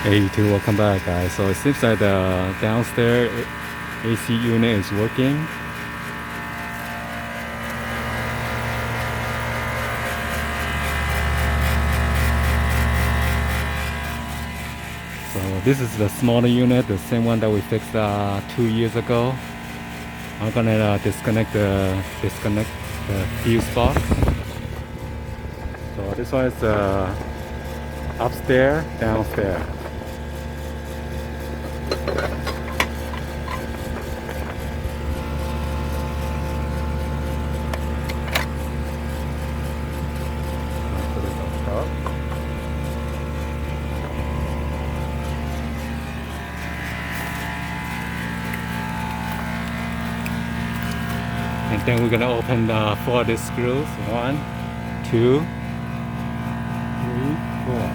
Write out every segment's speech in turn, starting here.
Hey YouTube, welcome back guys. So it seems like the downstairs AC unit is working. So this is the smaller unit, the same one that we fixed 2 years ago. I'm gonna disconnect the fuse box. So this one is upstairs, downstairs. Put it on top. And then we're gonna open 4 of these screws. 1, 2, 3, 4.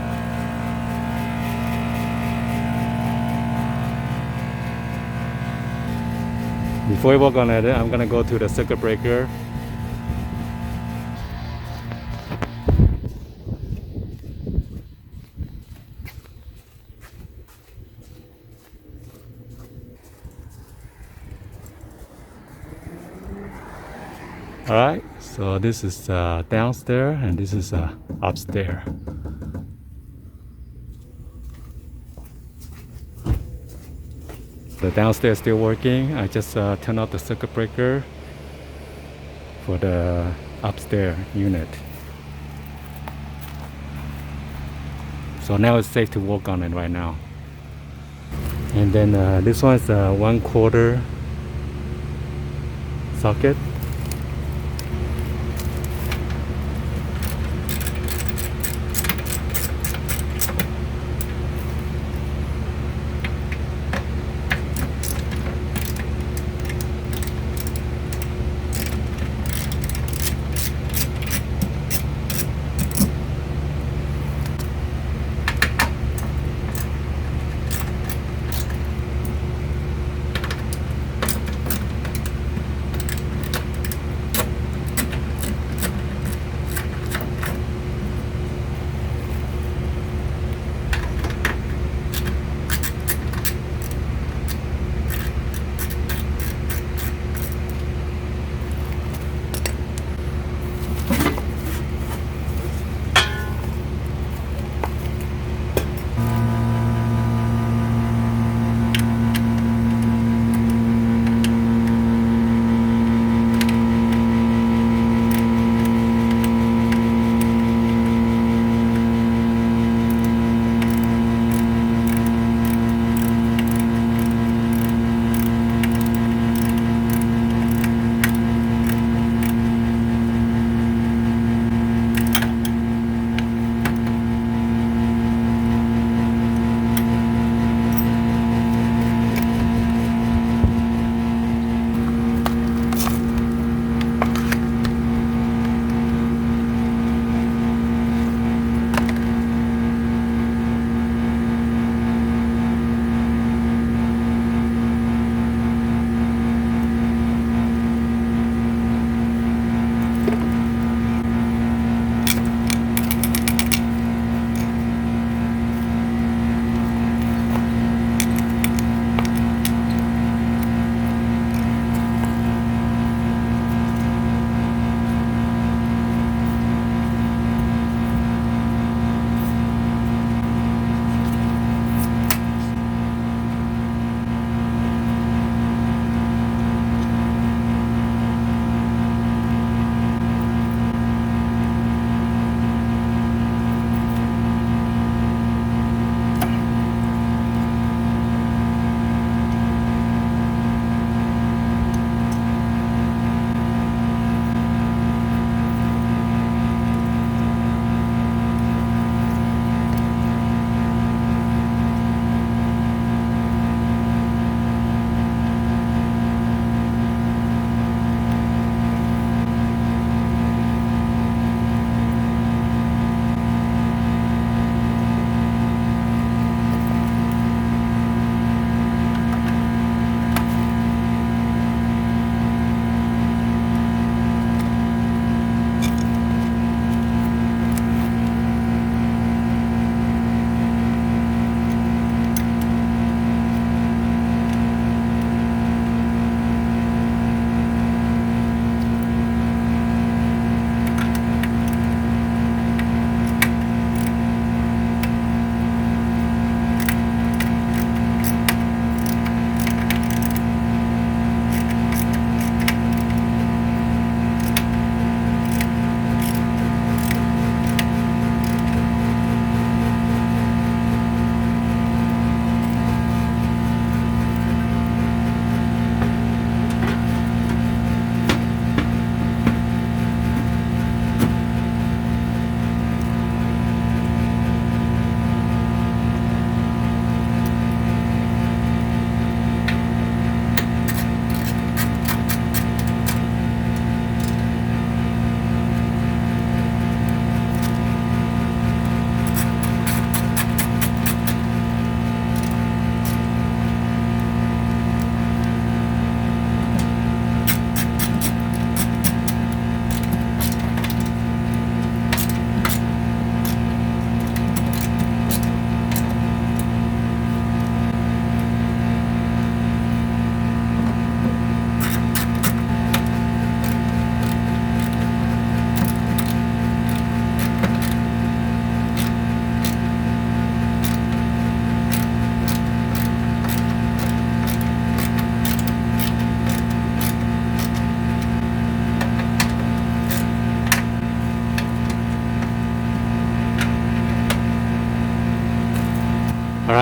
Before we work on it, I'm gonna go to the circuit breaker. Alright, so this is downstairs and this is upstairs. The downstairs still working. I just turned off the circuit breaker for the upstairs unit. So now it's safe to work on it right now. And then this one is a 1/4 socket.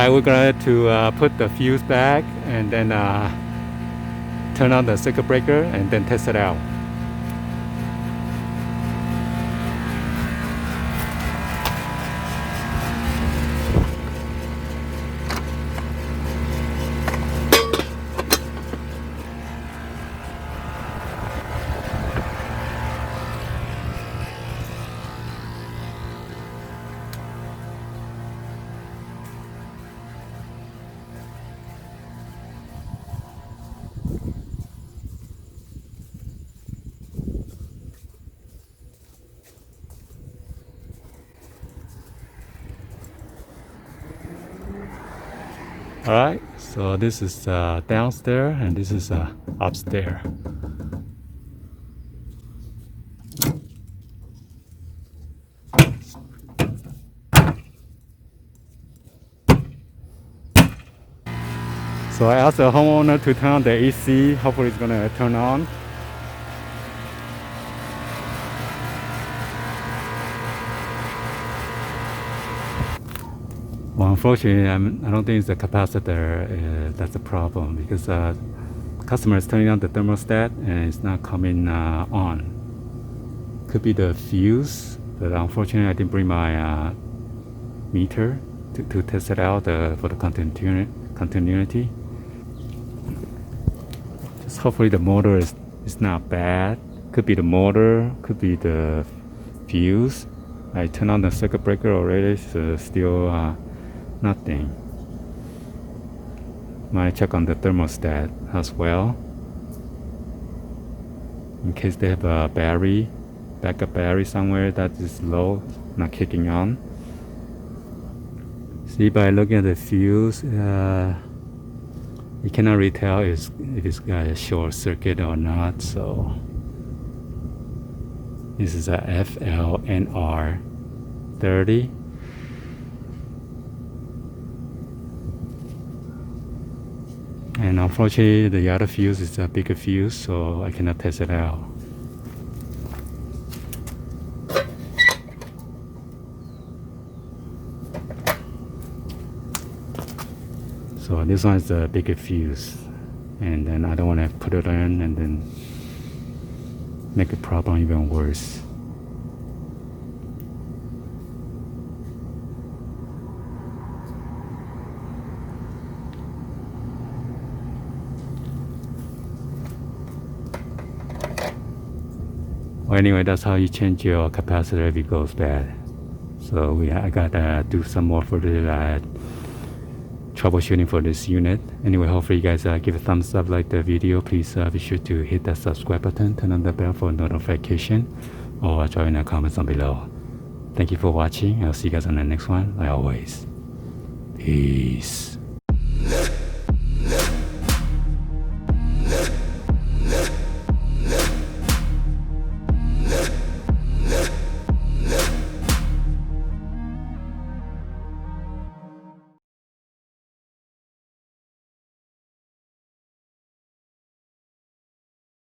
Alright, we're going to put the fuse back and then turn on the circuit breaker and then test it out. Alright, so this is downstairs and this is upstairs. So I asked the homeowner to turn on the AC, hopefully it's gonna turn on. Well, unfortunately, I don't think it's the capacitor that's the problem, because customer is turning on the thermostat and it's not coming on. Could be the fuse, but unfortunately I didn't bring my meter to test it out for the continuity. Just hopefully the motor is not bad. Could be the motor, could be the fuse. I turned on the circuit breaker already, so still nothing. Might check on the thermostat as well, in case they have a backup battery somewhere that is low, not kicking on. See, by looking at the fuse, you cannot really tell if it's got a short circuit or not. So this is a FLNR 30. And unfortunately, the other fuse is a bigger fuse, so I cannot test it out. So this one is a bigger fuse, and then I don't want to put it in and then make the problem even worse. Well, anyway, that's how you change your capacitor if it goes bad. So I gotta do some more further troubleshooting for this unit. Anyway, hopefully you guys give a thumbs up, like the video. Please be sure to hit that subscribe button, turn on the bell for notification, or drop in the comments down below. Thank you for watching. I'll see you guys on the next one. Like always, peace.